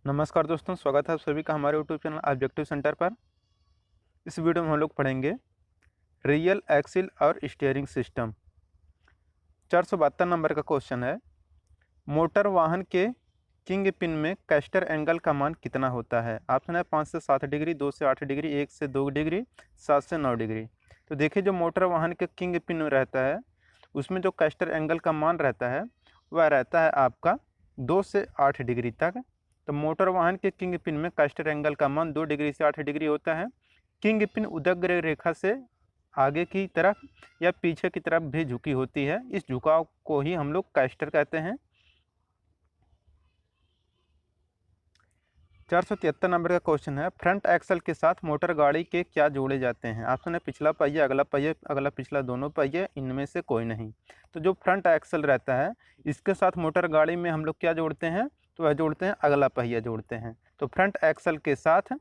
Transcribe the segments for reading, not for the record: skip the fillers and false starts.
नमस्कार दोस्तों, स्वागत है आप सभी का हमारे यूट्यूब चैनल ऑब्जेक्टिव सेंटर पर। इस वीडियो में हम लोग पढ़ेंगे रियल एक्सिल और स्टीयरिंग सिस्टम। 472 नंबर का क्वेश्चन है, मोटर वाहन के किंग पिन में कैस्टर एंगल का मान कितना होता है। ऑप्शन है 5 से 7 डिग्री, 2 से 8 डिग्री, 1 से 2 डिग्री, 7 से 9 डिग्री। तो देखिए, जो मोटर वाहन के किंग पिन में रहता है उसमें जो कैस्टर एंगल का मान रहता है वह रहता है आपका 2 से 8 डिग्री तक। तो मोटर वाहन के किंग पिन में कैस्टर एंगल का मान 2 डिग्री से 8 डिग्री होता है। किंग पिन उदग्र रेखा से आगे की तरफ या पीछे की तरफ भी झुकी होती है। इस झुकाव को ही हम लोग कैस्टर कहते हैं। 473 नंबर का क्वेश्चन है, फ्रंट एक्सल के साथ मोटर गाड़ी के क्या जोड़े जाते हैं। ऑप्शन है पिछला पहिया, अगला पिछला दोनों पहिए, इनमें से कोई नहीं। तो जो फ्रंट एक्सल रहता है इसके साथ मोटर गाड़ी में हम लोग क्या जोड़ते हैं, तो वह जोड़ते हैं अगला पहिया जोड़ते हैं। तो फ्रंट एक्सल के साथ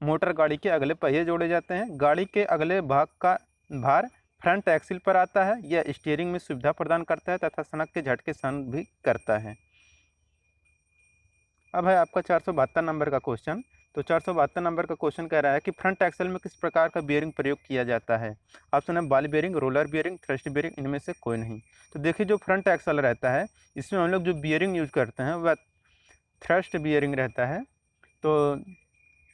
मोटर गाड़ी के अगले पहिए जोड़े जाते हैं। गाड़ी के अगले भाग का भार फ्रंट एक्सिल पर आता है। यह स्टीयरिंग में सुविधा प्रदान करता है तथा सनक के झटके सहन भी करता है। अब है आपका 472 नंबर का क्वेश्चन। तो 472 नंबर का क्वेश्चन कह रहा है कि फ्रंट एक्सल में किस प्रकार का बियरिंग प्रयोग किया जाता है। ऑप्शन है ball bearing, roller bearing, thrust bearing, इनमें से कोई नहीं। तो देखिए, जो फ्रंट एक्सल रहता है इसमें हम लोग जो बियरिंग यूज करते हैं वह थ्रस्ट बियरिंग रहता है। तो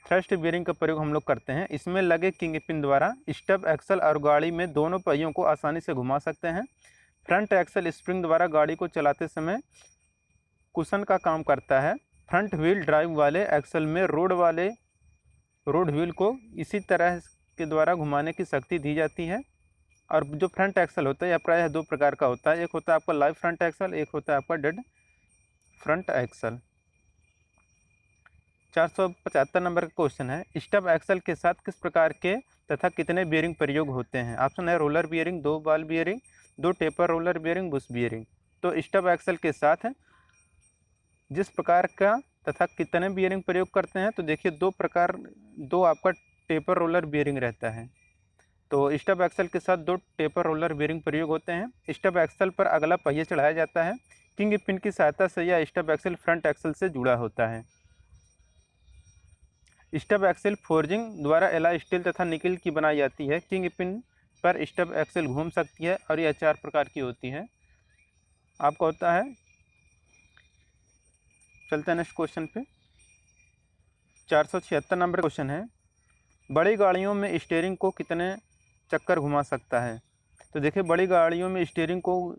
थ्रस्ट बियरिंग का प्रयोग हम लोग करते हैं। इसमें लगे किंग पिन द्वारा स्टब एक्सल और गाड़ी में दोनों पहियों को आसानी से घुमा सकते हैं। फ्रंट एक्सल स्प्रिंग द्वारा गाड़ी को चलाते समय कुशन का काम करता है। फ्रंट व्हील ड्राइव वाले एक्सल में रोड व्हील को इसी तरह के द्वारा घुमाने की शक्ति दी जाती है। और जो फ्रंट एक्सल होता है यह प्रायः दो प्रकार का होता है, एक होता है आपका लाइव फ्रंट एक्सल, एक होता है आपका डेड फ्रंट एक्सल। 475 नंबर का क्वेश्चन है, स्टब एक्सल के साथ किस प्रकार के तथा कितने बियरिंग प्रयोग होते हैं। ऑप्शन है roller bearing, 2 ball bearing, 2 taper roller bearing, Bush bearing. तो स्टब एक्सल के साथ जिस प्रकार का तथा कितने बियरिंग प्रयोग करते हैं, तो देखिए दो आपका टेपर रोलर बियरिंग रहता है। तो स्टब एक्सल के साथ 2 टेपर रोलर बियरिंग प्रयोग होते हैं। स्टब एक्सल पर अगला पहिया चढ़ाया जाता है। किंग पिन की सहायता से यह स्टब एक्सल फ्रंट एक्सल से जुड़ा होता है। स्टब एक्सल फोर्जिंग द्वारा एलॉय स्टील तथा निकल की बनाई जाती है। किंग पिन पर स्टब एक्सल घूम सकती है और यह 4 प्रकार की होती है। आपका होता है, चलते हैं नेक्स्ट क्वेश्चन पे। 476 नंबर क्वेश्चन है, बड़ी गाड़ियों में स्टीयरिंग को कितने चक्कर घुमा सकता है। तो देखिए, बड़ी गाड़ियों में स्टीयरिंग को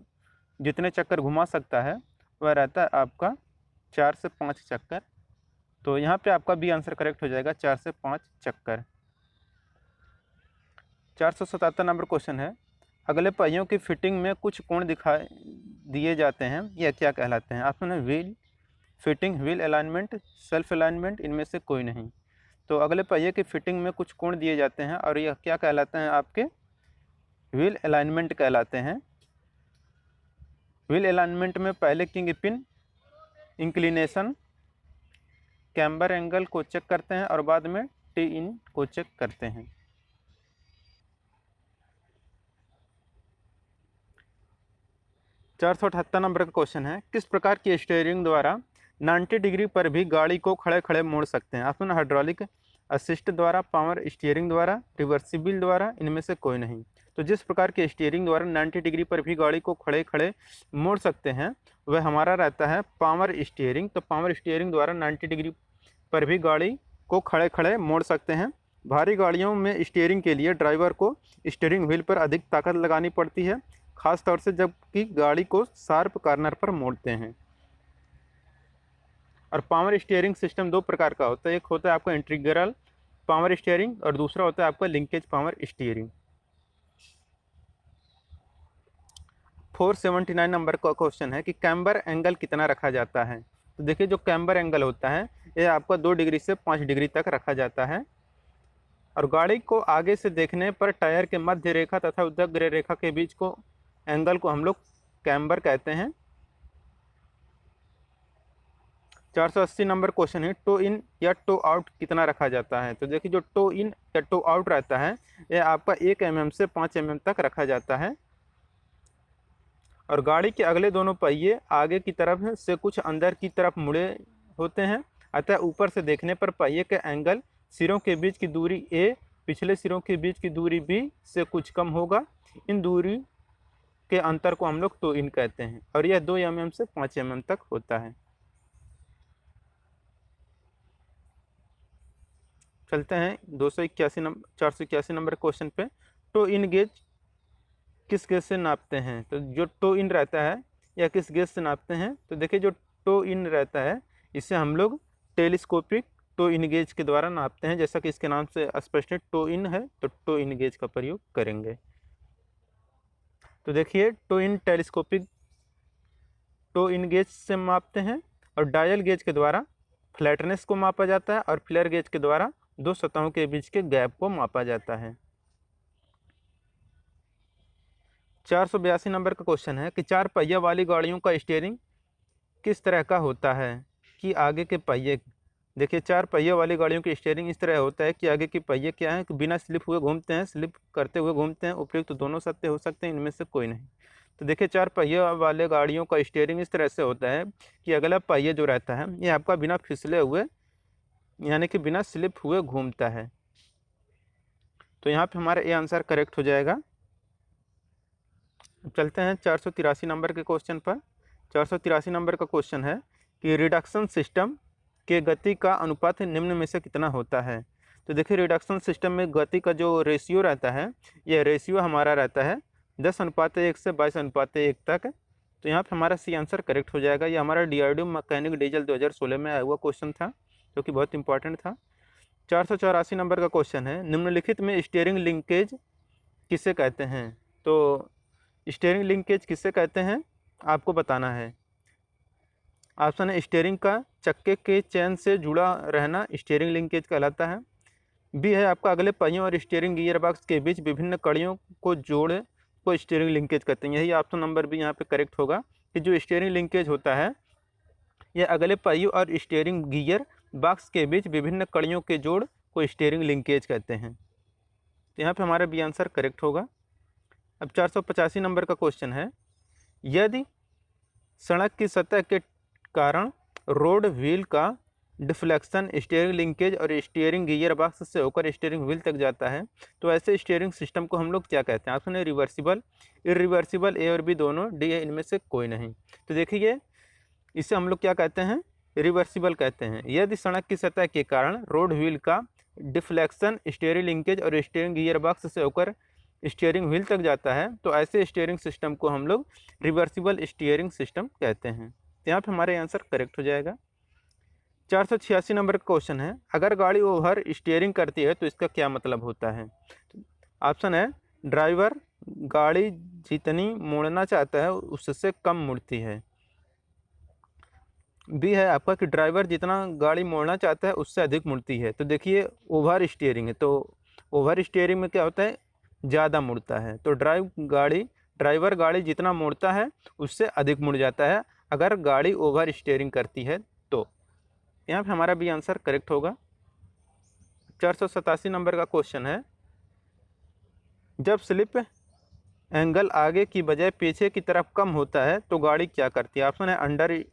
जितने चक्कर घुमा सकता है वह रहता है आपका 4 से 5 चक्कर। तो यहाँ पे आपका बी आंसर करेक्ट हो जाएगा, 4 से 5 चक्कर। 477 नंबर क्वेश्चन है, अगले पहियों की फिटिंग में कुछ कोण दिखाए दिए जाते हैं, यह क्या कहलाते हैं। ऑप्शन है wheel fitting, wheel alignment, self alignment, इनमें से कोई नहीं। तो अगले पहिए की फिटिंग में कुछ कोण दिए जाते हैं और यह क्या कहलाते हैं, आपके व्हील अलाइनमेंट कहलाते हैं। व्हील अलाइनमेंट में पहले king pin inclination, camber angle को चेक करते हैं और बाद में टी इन को चेक करते हैं। 478 नंबर का क्वेश्चन है, किस प्रकार की स्टीयरिंग द्वारा 90 डिग्री पर भी गाड़ी को खड़े खड़े मोड़ सकते हैं। ऑप्शन हाइड्रोलिक असिस्ट द्वारा, पावर स्टीयरिंग द्वारा, रिवर्सिबल द्वारा, इनमें से कोई नहीं। तो जिस प्रकार की स्टीयरिंग द्वारा 90 डिग्री पर भी गाड़ी को खड़े खड़े मोड़ सकते हैं वह हमारा रहता है पावर स्टीयरिंग। तो पावर स्टीयरिंग द्वारा 90 डिग्री पर भी गाड़ी को खड़े खड़े मोड़ सकते हैं। भारी गाड़ियों में स्टीयरिंग के लिए ड्राइवर को स्टीयरिंग व्हील पर अधिक ताकत लगानी पड़ती है, खास तौर से जबकि गाड़ी को शार्प कॉर्नर पर मोड़ते हैं। और पावर स्टीयरिंग सिस्टम 2 प्रकार का होता है, एक होता है आपका इंटीग्रल पावर स्टीयरिंग और दूसरा होता है आपका लिंकेज पावर स्टीयरिंग। 479 नंबर का क्वेश्चन है कि कैम्बर एंगल कितना रखा जाता है। तो देखिए, जो कैम्बर एंगल होता है यह आपका 2 डिग्री से 5 डिग्री तक रखा जाता है। और गाड़ी को आगे से देखने पर टायर के मध्य रेखा तथा उदग्र रेखा के बीच को एंगल को हम लोग कैम्बर कहते हैं। 480 नंबर क्वेश्चन है, टो इन या टो आउट कितना रखा जाता है। तो देखिए, जो टो इन या टो आउट रहता है यह आपका 1 mm से 5 mm तक रखा जाता है। और गाड़ी के अगले दोनों पहिए आगे की तरफ से कुछ अंदर की तरफ मुड़े होते हैं अतः ऊपर से देखने पर पहिए के एंगल सिरों के बीच की दूरी a पिछले सिरों के बीच की दूरी b से कुछ कम होगा। इन दूरी के अंतर को हम लोग टो इन कहते हैं और यह 2 mm से 5 mm तक होता है। चलते हैं 481 नंबर क्वेश्चन पे। टो इन गेज किस गेज से नापते हैं? तो जो टो इन रहता है या किस गेज से नापते हैं? तो देखिए जो टो इन रहता है इसे हम लोग टेलीस्कोपिक टो इन गेज के द्वारा नापते हैं। जैसा कि इसके नाम से स्पष्ट है, टो इन है तो टो इन गेज का प्रयोग करेंगे। तो देखिए toe in telescopic toe in gauge से मापते हैं और डायल गेज के द्वारा फ्लैटनेस को मापा जाता है और फ्लेयर गेज के द्वारा दो सतहों के बीच के गैप को मापा जाता है। 482 नंबर का क्वेश्चन है कि 4 पहिया वाली गाड़ियों का स्टीयरिंग किस तरह का होता है कि आगे के पहिए, देखिए 4 पहिया वाली गाड़ियों की स्टीयरिंग इस तरह होता है कि आगे के पहिए क्या है कि बिना स्लिप हुए घूमते हैं, स्लिप करते हुए घूमते हैं। उपयुक्त तो दोनों सत्य हो सकते हैं, इनमें से कोई नहीं। तो देखिए 4 पहिया वाले गाड़ियों का स्टीयरिंग इस तरह से होता है कि अगला पहिया जो रहता है ये आपका बिना फिसले हुए यानी कि बिना स्लिप हुए घूमता है। तो यहाँ पे हमारा ये आंसर करेक्ट हो जाएगा। चलते हैं 483 नंबर के क्वेश्चन पर। 483 नंबर का क्वेश्चन है कि रिडक्शन सिस्टम के गति का अनुपात निम्न में से कितना होता है? तो देखिए रिडक्शन सिस्टम में गति का जो रेशियो रहता है यह रेशियो हमारा रहता है 10:1 से 22:1 तक। तो यहाँ पे हमारा सी आंसर करेक्ट हो जाएगा। ये हमारा डीआरडीओ मैकेनिक डीजल 2016 में आया हुआ क्वेश्चन था जो कि बहुत इंपॉर्टेंट था। 484 नंबर का क्वेश्चन है निम्नलिखित में स्टीयरिंग लिंकेज किसे कहते हैं? तो स्टीयरिंग लिंकेज किसे कहते हैं आपको बताना है। ऑप्शन है स्टीयरिंग का चक्के के चेन से जुड़ा रहना स्टीयरिंग लिंकेज कहलाता है। बी है आपका अगले पहियों और स्टीयरिंग गियर बॉक्स के बीच विभिन्न कड़ियों को जोड़े को स्टीयरिंग लिंकेज कहते हैं। यही ऑप्शन नंबर बी यहाँ पे करेक्ट होगा कि जो स्टीयरिंग लिंकेज होता है यह अगले पहियों और स्टीयरिंग गियर बॉक्स के बीच विभिन्न कड़ियों के जोड़ को स्टीयरिंग लिंकेज कहते हैं। तो यहाँ पे हमारा बी आंसर करेक्ट होगा। अब 485 नंबर का क्वेश्चन है यदि सड़क की सतह के कारण रोड व्हील का डिफ्लेक्शन स्टीयरिंग लिंकेज और स्टीयरिंग गियर बॉक्स से होकर स्टीयरिंग व्हील तक जाता है तो ऐसे स्टीयरिंग सिस्टम को हम लोग क्या कहते हैं? ऑप्शन है रिवर्सिबल, इरिवर्सिबल, ए और बी दोनों, डी है इनमें से कोई नहीं। तो देखिए इसे हम लोग क्या कहते हैं? रिवर्सिबल कहते हैं। यदि सड़क की सतह के कारण रोड व्हील का डिफ्लेक्शन स्टीयरिंग लिंकेज और स्टीयरिंग गियर बॉक्स से होकर स्टीयरिंग व्हील तक जाता है तो ऐसे स्टीयरिंग सिस्टम को हम लोग रिवर्सिबल स्टीयरिंग सिस्टम कहते हैं। तो यहाँ पे हमारे आंसर करेक्ट हो जाएगा। 486 नंबर का क्वेश्चन है अगर गाड़ी ओवर स्टीयरिंग करती है तो इसका क्या मतलब होता है? ऑप्शन है ड्राइवर गाड़ी जितनी मोड़ना चाहता है उससे कम मुड़ती है। बी है आपका कि ड्राइवर जितना गाड़ी मोड़ना चाहता है उससे अधिक मुड़ती है। तो देखिए ओवर स्टीयरिंग है तो ओवर स्टीयरिंग में क्या होता है? ज़्यादा मुड़ता है। तो ड्राइवर गाड़ी जितना मोड़ता है उससे अधिक मुड़ जाता है अगर गाड़ी ओवर स्टीयरिंग करती है तो। यहाँ पे हमारा भी आंसर करेक्ट होगा। 487 नंबर का क्वेश्चन है जब स्लिप एंगल आगे की बजाय पीछे की तरफ कम होता है तो गाड़ी क्या करती है? ऑप्शन है अंडर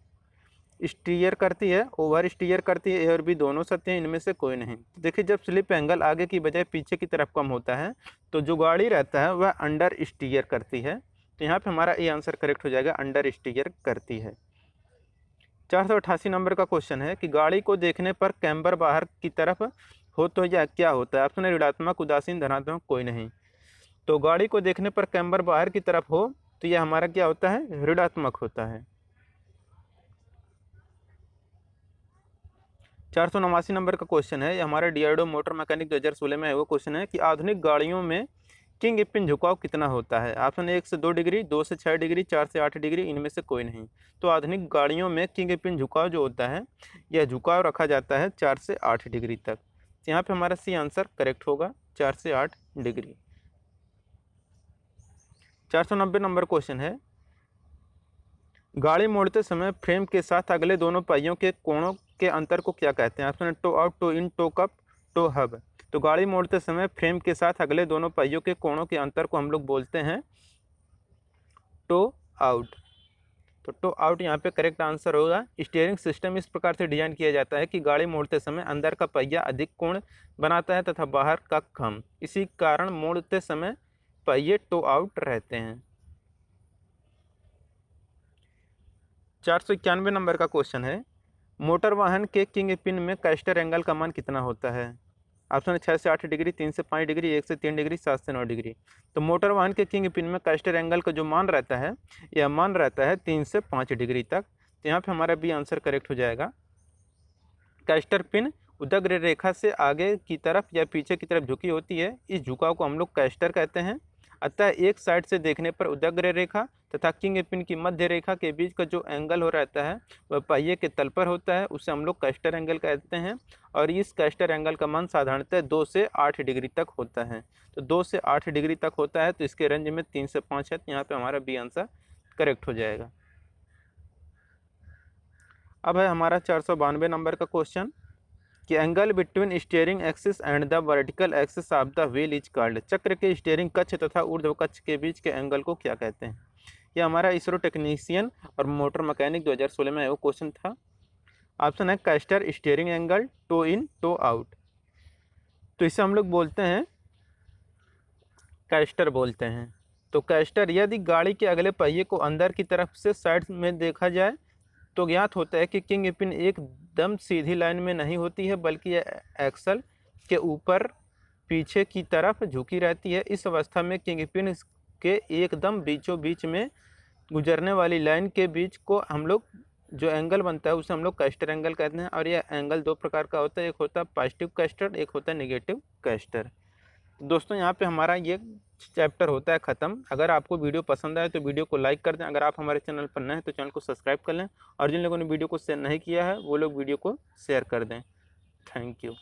स्टीयर करती है, ओवर स्टीयर करती है, ए और बी दोनों सत्य हैं, इनमें से कोई नहीं। तो देखिए जब स्लिप एंगल आगे की बजाय पीछे की तरफ कम होता है तो जो गाड़ी रहता है वह अंडर स्टीयर करती है। तो यहाँ पे हमारा ये आंसर करेक्ट हो जाएगा, अंडर स्टीयर करती है। 488 नंबर का क्वेश्चन है कि गाड़ी को देखने पर कैम्बर बाहर की तरफ हो तो यह क्या होता है? ऑप्शन है ऋणात्मक, उदासीन, धनात्मक, कोई नहीं। तो गाड़ी को देखने पर कैम्बर बाहर की तरफ हो तो यह हमारा क्या होता है? ऋणात्मक होता है। 489 नंबर का क्वेश्चन है, ये हमारे डीआरडीओ मोटर मैकेनिक 2016 में है वो क्वेश्चन है कि आधुनिक गाड़ियों में किंग पिन झुकाव कितना होता है? ऑप्शन 1 से 2 डिग्री, 2 से 6 डिग्री, 4 से 8 डिग्री, इनमें से कोई नहीं। तो आधुनिक गाड़ियों में किंग पिन झुकाव जो होता है यह झुकाव रखा जाता है 4 से 8 डिग्री तक। तो यहाँ पे हमारा सी आंसर करेक्ट होगा, 4 से 8 डिग्री। 490 नंबर क्वेश्चन है गाड़ी मोड़ते समय फ्रेम के साथ अगले दोनों पहियों के कोणों के अंतर को क्या कहते हैं? ऑप्शन है toe out, toe in, toe cup, toe hub. तो गाड़ी मोड़ते समय फ्रेम के साथ अगले दोनों पहियों के कोणों के अंतर को हम लोग बोलते हैं टो आउट। तो टो आउट यहाँ पे करेक्ट आंसर होगा। स्टीयरिंग सिस्टम इस प्रकार से डिजाइन किया जाता है कि गाड़ी मोड़ते समय अंदर का पहिया अधिक कोण बनाता है तथा बाहर का कम। इसी कारण मोड़ते समय पहिए टो आउट रहते हैं। 491 नंबर का क्वेश्चन है, मोटर वाहन के किंग पिन में कैस्टर एंगल का मान कितना होता है? ऑप्शन है 6 से 8 डिग्री, 3 से 5 डिग्री, 1 से 3 डिग्री, 7 से 9 डिग्री। तो मोटर वाहन के किंग पिन में कैस्टर एंगल का जो मान रहता है, यह मान रहता है 3 से 5 डिग्री तक। तो यहाँ पे हमारा बी आंसर करेक्ट हो जाएगा। कैस्टर पिन उदग्र रेखा से आगे की तरफ या पीछे की तरफ झुकी होती है, इस झुकाव को हम लोग कैस्टर कहते हैं। अतः एक साइड से देखने पर उदग्र रेखा तथा किंग पिन की मध्य रेखा के बीच का जो एंगल हो रहता है वह पहिए के तल पर होता है, उसे हम लोग कैस्टर एंगल कहते हैं। और इस कैस्टर एंगल का मान साधारणतः 2 से 8 डिग्री तक होता है। तो 2 से 8 डिग्री तक होता है, तो इसके रेंज में 3 से 5 है, तो यहाँ पे हमारा बी आंसर करेक्ट हो जाएगा। अब है हमारा 492 नंबर का क्वेश्चन कि angle between steering axis and the vertical axis of the wheel is called. चक्र के स्टीयरिंग कक्ष तथा ऊर्ध्व कक्ष के बीच के एंगल को क्या कहते हैं? यह हमारा इसरो टेक्नीशियन और मोटर मैकेनिक 2016 में वो क्वेश्चन था। ऑप्शन है caster steering angle, toe in toe out. तो इसे हम लोग बोलते हैं कैस्टर बोलते हैं। तो कैस्टर यदि गाड़ी के अगले पहिए को अंदर की तरफ से साइड में देखा जाए तो ज्ञात होता है कि किंग पिन एकदम सीधी लाइन में नहीं होती है, बल्कि यह एक्सल के ऊपर पीछे की तरफ झुकी रहती है। इस अवस्था में किंग पिन के एकदम बीचों बीच में गुजरने वाली लाइन के बीच को हम लोग जो एंगल बनता है उसे हम लोग कैस्टर एंगल कहते हैं। और यह एंगल दो प्रकार का होता है, एक होता है पॉजिटिव कैस्टर, एक होता है नेगेटिव कैस्टर। दोस्तों यहाँ पे हमारा ये चैप्टर होता है ख़त्म। अगर आपको वीडियो पसंद आए तो वीडियो को लाइक कर दें। अगर आप हमारे चैनल पर नए हैं तो चैनल को सब्सक्राइब कर लें, और जिन लोगों ने वीडियो को शेयर नहीं किया है वो लोग वीडियो को शेयर कर दें। Thank you.